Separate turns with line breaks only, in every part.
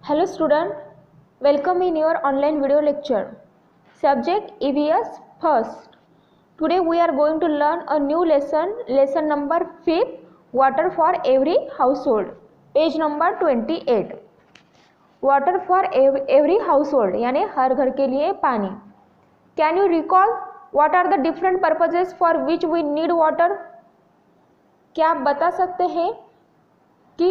Hello student, welcome in your online video lecture. Subject EVS first. Today we are going to learn a new lesson number 5, water for every household. Page number 28. Water for every household यानी हर घर के लिए पानी. Can you recall what are the different purposes for which we need water? क्या आप बता सकते हैं कि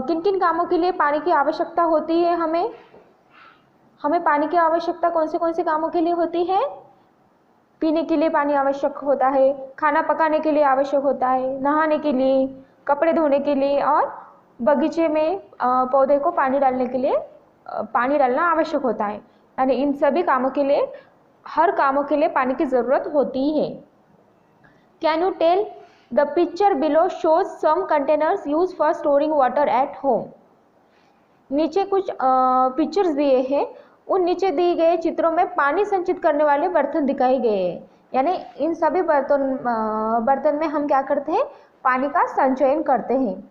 किन किन कामों के लिए पानी की आवश्यकता होती है? हमें पानी की आवश्यकता कौन से कामों के लिए होती है? पीने के लिए पानी आवश्यक होता है, खाना पकाने के लिए आवश्यक होता है, नहाने के लिए, कपड़े धोने के लिए और बगीचे में पौधे को पानी डालने के लिए पानी डालना आवश्यक होता है. यानी इन सभी कामों के लिए, हर कामों के लिए पानी की ज़रूरत होती है. Can you tell The picture below shows some containers used for storing water at home. नीचे कुछ पिक्चर्स दिए हैं. उन नीचे दिए गए चित्रों में पानी संचित करने वाले बर्तन दिखाए गए हैं. यानी इन सभी बर्तन में हम क्या करते हैं? पानी का संचयन करते हैं.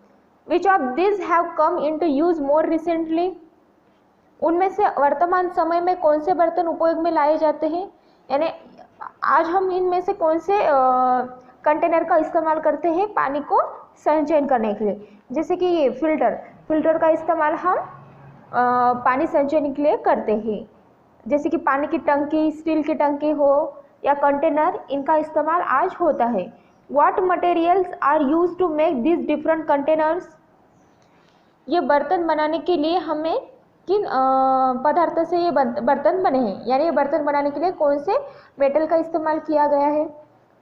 Which of these have come into use more recently? उनमें से वर्तमान समय में कौन से बर्तन उपयोग में लाए जाते हैं? यानी आज हम इनमें से कौन से कंटेनर का इस्तेमाल करते हैं पानी को संचयन करने के लिए? जैसे कि ये फिल्टर का इस्तेमाल हम पानी संचयन के लिए करते हैं. जैसे कि पानी की टंकी, स्टील की टंकी हो या कंटेनर, इनका इस्तेमाल आज होता है. What materials are used to make this different containers? ये बर्तन बनाने के लिए हमें किन पदार्थों से ये बर्तन बने हैं? यानी ये बर्तन बनाने के लिए कौन से मेटल का इस्तेमाल किया गया है?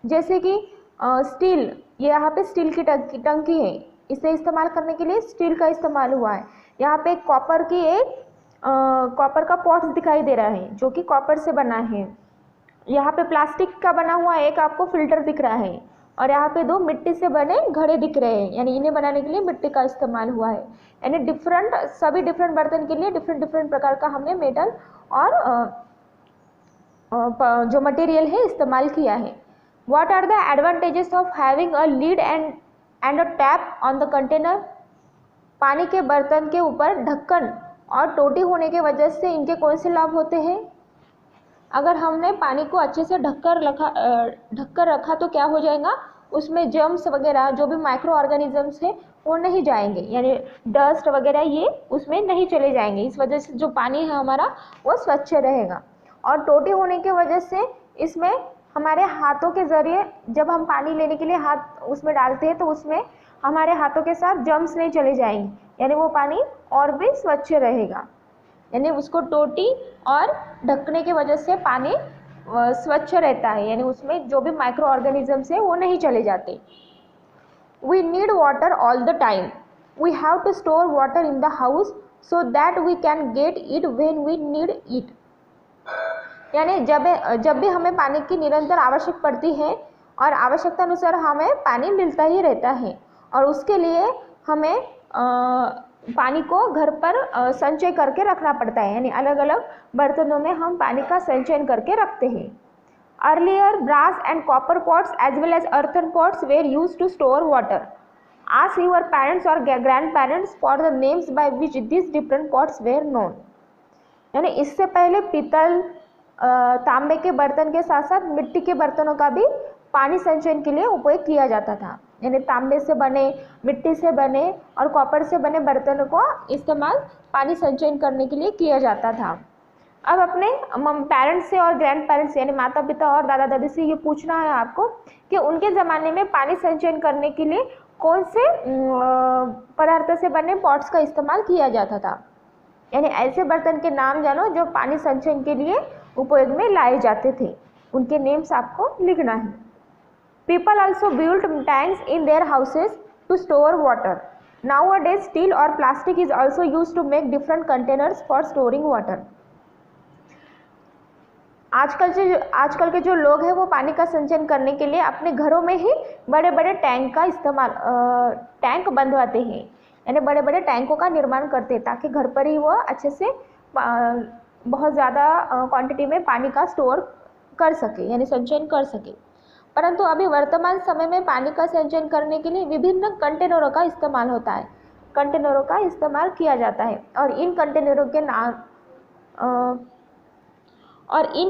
जैसे कि स्टील, ये यहाँ पे स्टील की टंकी है, इसे इस्तेमाल करने के लिए स्टील का इस्तेमाल हुआ है. यहाँ पे कॉपर का पॉट्स दिखाई दे रहा है जो कि कॉपर से बना है. यहाँ पे प्लास्टिक का बना हुआ एक आपको फिल्टर दिख रहा है और यहाँ पे दो मिट्टी से बने घड़े दिख रहे हैं. यानी इन्हें बनाने के लिए मिट्टी का इस्तेमाल हुआ है. यानी सभी डिफरेंट बर्तन के लिए डिफरेंट प्रकार का हमने मेटल और जो मटेरियल है इस्तेमाल किया है. What are the advantages of having a lid and a tap on the container? पानी के बर्तन के ऊपर ढक्कन और टोटी होने के वजह से इनके कौन से लाभ होते हैं? अगर हमने पानी को अच्छे से ढककर रखा तो क्या हो जाएगा? उसमें जर्म्स वगैरह जो भी माइक्रो ऑर्गेनिजम्स है वो नहीं जाएंगे. यानी डस्ट वगैरह ये उसमें नहीं चले जाएंगे. इस वजह से जो पानी है हमारा वो स्वच्छ रहेगा. और टोटी होने की वजह से इसमें हमारे हाथों के ज़रिए जब हम पानी लेने के लिए हाथ उसमें डालते हैं तो उसमें हमारे हाथों के साथ जर्म्स नहीं चले जाएंगे. यानी वो पानी और भी स्वच्छ रहेगा. यानी उसको टोटी और ढकने की वजह से पानी स्वच्छ रहता है. यानी उसमें जो भी माइक्रो ऑर्गेनिजम्स है वो नहीं चले जाते. We need water all the time. We have to store water in the house so that we can get it when we need it. यानी जब भी हमें पानी की निरंतर आवश्यक पड़ती है और आवश्यकता अनुसार हमें पानी मिलता ही रहता है और उसके लिए हमें पानी को घर पर संचय करके रखना पड़ता है. यानी अलग अलग बर्तनों में हम पानी का संचयन करके रखते हैं. Earlier brass and copper pots as well as earthen pots were use to store water. Ask your parents और grandparents for the names by which this different pots were known. यानी इससे पहले पीतल, तांबे के बर्तन के साथ साथ मिट्टी के बर्तनों का भी पानी संचयन के लिए उपयोग किया जाता था. यानी तांबे से बने, मिट्टी से बने और कॉपर से बने बर्तनों को इस्तेमाल पानी संचयन करने के लिए किया जाता था. अब अपने पेरेंट्स से और ग्रैंड पेरेंट्स यानी माता पिता और दादा दादी से ये पूछना है आपको कि उनके ज़माने में पानी संचयन करने के लिए कौन से पदार्थों से बने पॉट्स का इस्तेमाल किया जाता था. यानी ऐसे बर्तन के नाम जानो जो पानी संचयन के लिए उपयोग में लाए जाते थे. उनके नेम्स आपको लिखना है. People also built tanks in their houses to store water. Nowadays steel और plastic is also use to make different containers for storing water. आजकल के जो लोग हैं वो पानी का संचयन करने के लिए अपने घरों में ही बड़े बड़े टैंक बंधवाते हैं. यानी बड़े बड़े टैंकों का निर्माण करते हैं ताकि घर पर ही वो अच्छे से बहुत ज़्यादा क्वांटिटी में पानी का स्टोर कर सके, यानी संचयन कर सके. परंतु अभी वर्तमान समय में पानी का संचयन करने के लिए विभिन्न कंटेनरों का इस्तेमाल होता है. कंटेनरों का इस्तेमाल किया जाता है और इन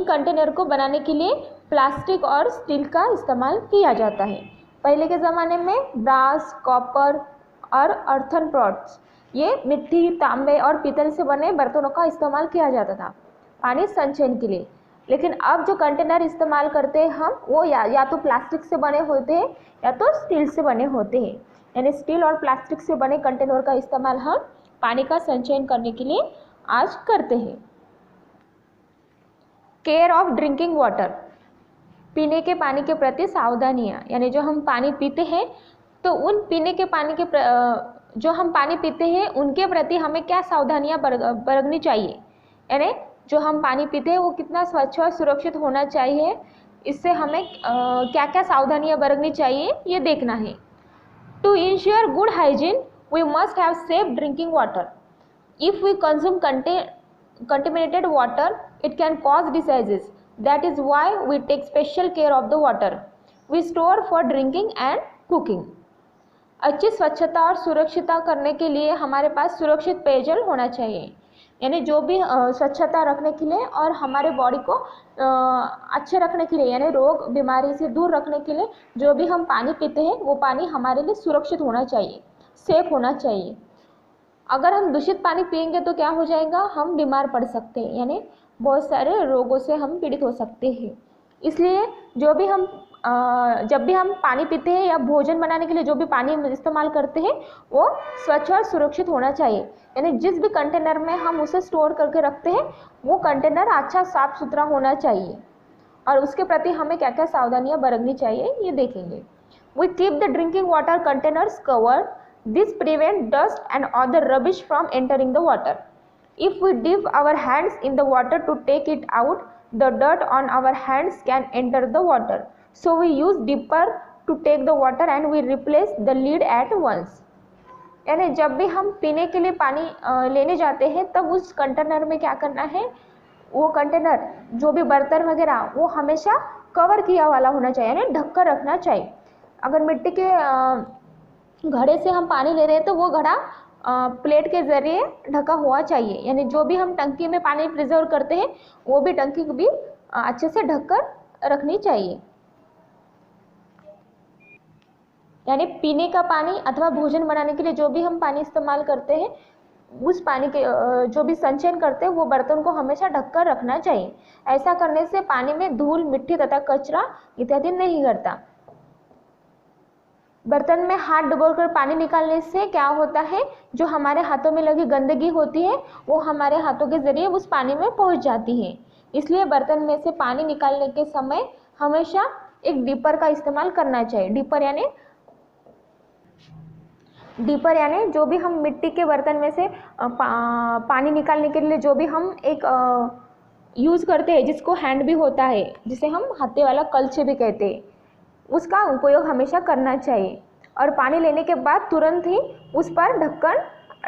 कंटेनर को बनाने के लिए प्लास्टिक और स्टील का इस्तेमाल किया जाता है। पहले के ज़माने में ब्रास, कॉपर और अर्थन पॉट्स, ये मिट्टी, तांबे और पीतल से बने बर्तनों का इस्तेमाल किया जाता था पानी संचयन के लिए। लेकिन अब जो कंटेनर इस्तेमाल करते हैं हम, वो या तो प्लास्टिक से बने होते हैं या तो स्टील से बने होते हैं। यानी स्टील और प्लास्टिक से बने कंटेनर का इस्तेमाल हम पानी का संचयन करने के लिए आज करते हैं। केयर ऑफ ड्रिंकिंग वाटर, पीने के पानी के प्रति सावधानियाँ। यानी जो हम पानी पीते हैं तो उन पीने के पानी के जो हम पानी पीते हैं उनके प्रति हमें क्या सावधानियाँ बरतनी चाहिए। यानी जो हम पानी पीते हैं वो कितना स्वच्छ और सुरक्षित होना चाहिए, इससे हमें क्या क्या सावधानियाँ बरतनी चाहिए ये देखना है। To ensure good hygiene we must have safe drinking water. If we consume contaminated water, it can cause diseases. That is why we take special care of the water we store for drinking and cooking. अच्छी स्वच्छता और सुरक्षिता करने के लिए हमारे पास सुरक्षित पेयजल होना चाहिए। यानी जो भी स्वच्छता रखने के लिए और हमारे बॉडी को अच्छे रखने के लिए, यानी रोग बीमारी से दूर रखने के लिए जो भी हम पानी पीते हैं वो पानी हमारे लिए सुरक्षित होना चाहिए, सेफ होना चाहिए। अगर हम दूषित पानी पिएंगे तो क्या हो जाएगा, हम बीमार पड़ सकते हैं, यानी बहुत सारे रोगों से हम पीड़ित हो सकते हैं। इसलिए जब भी हम पानी पीते हैं या भोजन बनाने के लिए जो भी पानी इस्तेमाल करते हैं वो स्वच्छ और सुरक्षित होना चाहिए। यानी जिस भी कंटेनर में हम उसे स्टोर करके रखते हैं वो कंटेनर अच्छा साफ सुथरा होना चाहिए और उसके प्रति हमें क्या क्या सावधानियाँ बरतनी चाहिए ये देखेंगे। We keep the drinking water containers covered. This prevents dust and other rubbish from entering the water. If we dip our hands in the water to take it out, the dirt on our hands can enter the water. So we use dipper to take the water and we replace the lid at once. यानी जब भी हम पीने के लिए पानी लेने जाते हैं तब उस कंटेनर में क्या करना है, वो कंटेनर जो भी बर्तन वगैरह वो हमेशा कवर किया वाला होना चाहिए, यानी ढक कर रखना चाहिए। अगर मिट्टी के घड़े से हम पानी ले रहे हैं तो वो घड़ा प्लेट के ज़रिए ढका हुआ चाहिए। यानी जो भी हम टंकी में पानी प्रिजर्व करते हैं वो भी टंकी को भी अच्छे से ढककर रखनी चाहिए। यानी पीने का पानी अथवा भोजन बनाने के लिए जो भी हम पानी इस्तेमाल करते हैं उस पानी के जो भी संचयन करते हैं वो बर्तन को हमेशा ढककर रखना चाहिए। ऐसा करने से पानी में धूल, मिट्टी तथा कचरा इत्यादि नहीं गिरता। बर्तन में हाथ डुबोकर पानी निकालने से क्या होता है, जो हमारे हाथों में लगी गंदगी होती है वो हमारे हाथों के ज़रिए उस पानी में पहुंच जाती है। इसलिए बर्तन में से पानी निकालने के समय हमेशा एक डिपर का इस्तेमाल करना चाहिए। डिपर यानी जो भी हम मिट्टी के बर्तन में से पानी निकालने के लिए जो भी हम एक यूज़ करते हैं जिसको हैंड भी होता है, जिसे हम हाथे वाला कलछे भी कहते हैं, उसका उपयोग हमेशा करना चाहिए। और पानी लेने के बाद तुरंत ही उस पर ढक्कन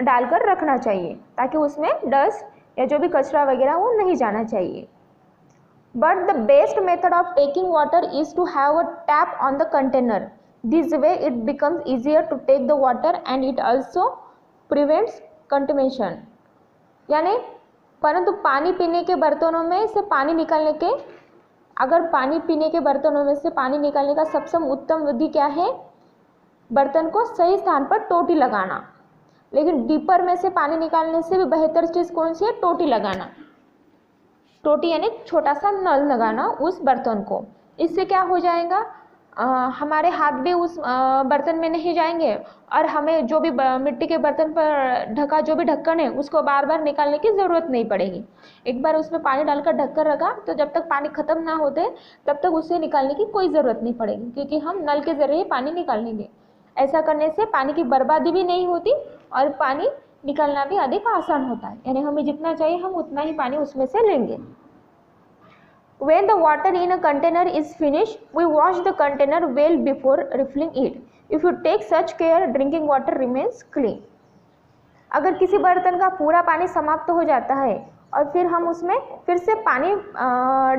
डालकर रखना चाहिए ताकि उसमें डस्ट या जो भी कचरा वगैरह वो नहीं जाना चाहिए। But the best method of taking water is to have a tap on the container. This way it becomes easier to take the water and it also prevents contamination. यानी परंतु पानी पीने के बर्तनों में से पानी निकालने के पानी पीने के बर्तनों में से पानी निकालने का सबसे उत्तम विधि क्या है, बर्तन को सही स्थान पर टोटी लगाना। लेकिन डिपर में से पानी निकालने से भी बेहतर चीज़ कौन सी है, टोटी लगाना। टोटी यानी छोटा सा नल लगाना उस बर्तन को। इससे क्या हो जाएगा, हमारे हाथ भी उस बर्तन में नहीं जाएंगे और हमें जो भी मिट्टी के बर्तन पर ढका जो भी ढक्कन है उसको बार बार निकालने की ज़रूरत नहीं पड़ेगी। एक बार उसमें पानी डालकर ढककर रखा तो जब तक पानी ख़त्म ना होते तब तक उसे निकालने की कोई ज़रूरत नहीं पड़ेगी, क्योंकि हम नल के ज़रिए पानी निकाल लेंगे। ऐसा करने से पानी की बर्बादी भी नहीं होती और पानी निकालना भी अधिक आसान होता है। यानी हमें जितना चाहिए हम उतना ही पानी उसमें से लेंगे। When the water in a container is finished, we wash the container well before refilling it. If you take such care, drinking water remains clean. अगर किसी बर्तन का पूरा पानी समाप्त हो जाता है और फिर हम उसमें फिर से पानी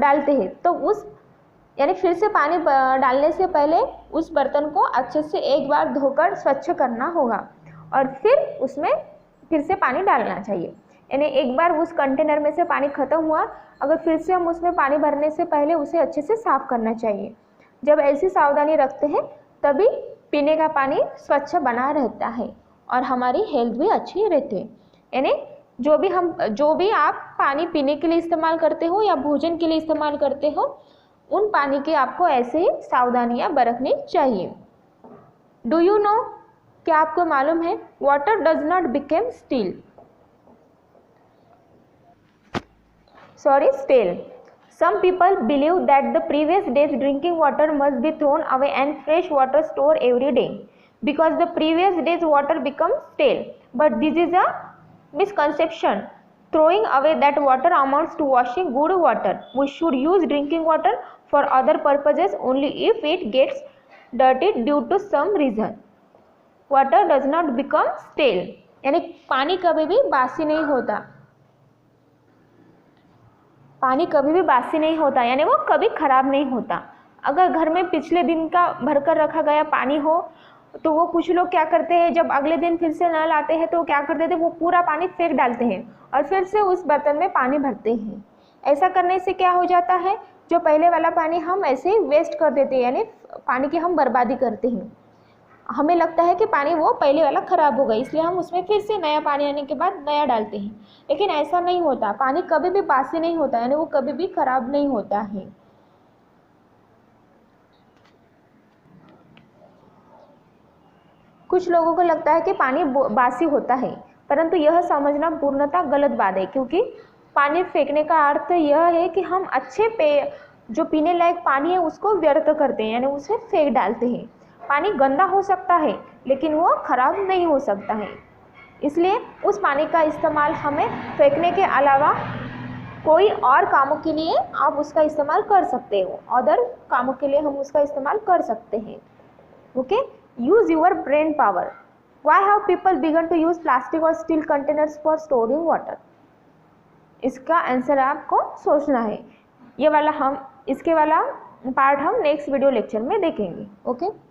डालते हैं तो फिर से पानी डालने से पहले उस बर्तन को अच्छे से एक बार धोकर स्वच्छ करना होगा और फिर उसमें फिर से पानी डालना चाहिए। यानी एक बार उस कंटेनर में से पानी ख़त्म हुआ, अगर फिर से हम उसमें पानी भरने से पहले उसे अच्छे से साफ़ करना चाहिए। जब ऐसी सावधानी रखते हैं तभी पीने का पानी स्वच्छ बना रहता है और हमारी हेल्थ भी अच्छी रहती है। यानी जो भी आप पानी पीने के लिए इस्तेमाल करते हो या भोजन के लिए इस्तेमाल करते हो, उन पानी की आपको ऐसे ही सावधानियाँ बरतनी चाहिए। डू यू नो, क्या आपको मालूम है, water does not became steel, stale. Some people believe that the previous day's drinking water must be thrown away and fresh water stored every day because the previous day's water becomes stale. But this is a misconception. Throwing away that water amounts to washing good water. We should use drinking water for other purposes only if it gets dirty due to some reason. Water does not become stale. यानी पानी कभी भी बासी नहीं होता, पानी कभी भी बासी नहीं होता, यानी वो कभी ख़राब नहीं होता। अगर घर में पिछले दिन का भरकर रखा गया पानी हो तो वो कुछ लोग क्या करते हैं, जब अगले दिन फिर से नल आते हैं तो क्या करते थे, वो पूरा पानी फेंक डालते हैं और फिर से उस बर्तन में पानी भरते हैं। ऐसा करने से क्या हो जाता है, जो पहले वाला पानी हम ऐसे ही वेस्ट कर देते हैं, यानी पानी की हम बर्बादी करते हैं। हमें लगता है कि पानी वो पहले वाला ख़राब हो गया, इसलिए हम उसमें फिर से नया पानी आने के बाद नया डालते हैं, लेकिन ऐसा नहीं होता। पानी कभी भी बासी नहीं होता, यानी वो कभी भी ख़राब नहीं होता है। कुछ लोगों को लगता है कि पानी बासी होता है, परंतु यह समझना पूर्णतः गलत बात है, क्योंकि पानी फेंकने का अर्थ यह है कि हम अच्छे पेय जो पीने लायक पानी है उसको व्यर्थ करते हैं, यानी उसे फेंक डालते हैं। पानी गंदा हो सकता है लेकिन वो खराब नहीं हो सकता है, इसलिए उस पानी का इस्तेमाल हमें फेंकने के अलावा कोई और कामों के लिए आप उसका इस्तेमाल कर सकते हो, अदर कामों के लिए हम उसका इस्तेमाल कर सकते हैं। Okay, use your brain power. Why have people began to use plastic और steel containers for storing water? इसका आंसर आपको सोचना है। इसके वाला पार्ट हम नेक्स्ट वीडियो लेक्चर में देखेंगे। ओके।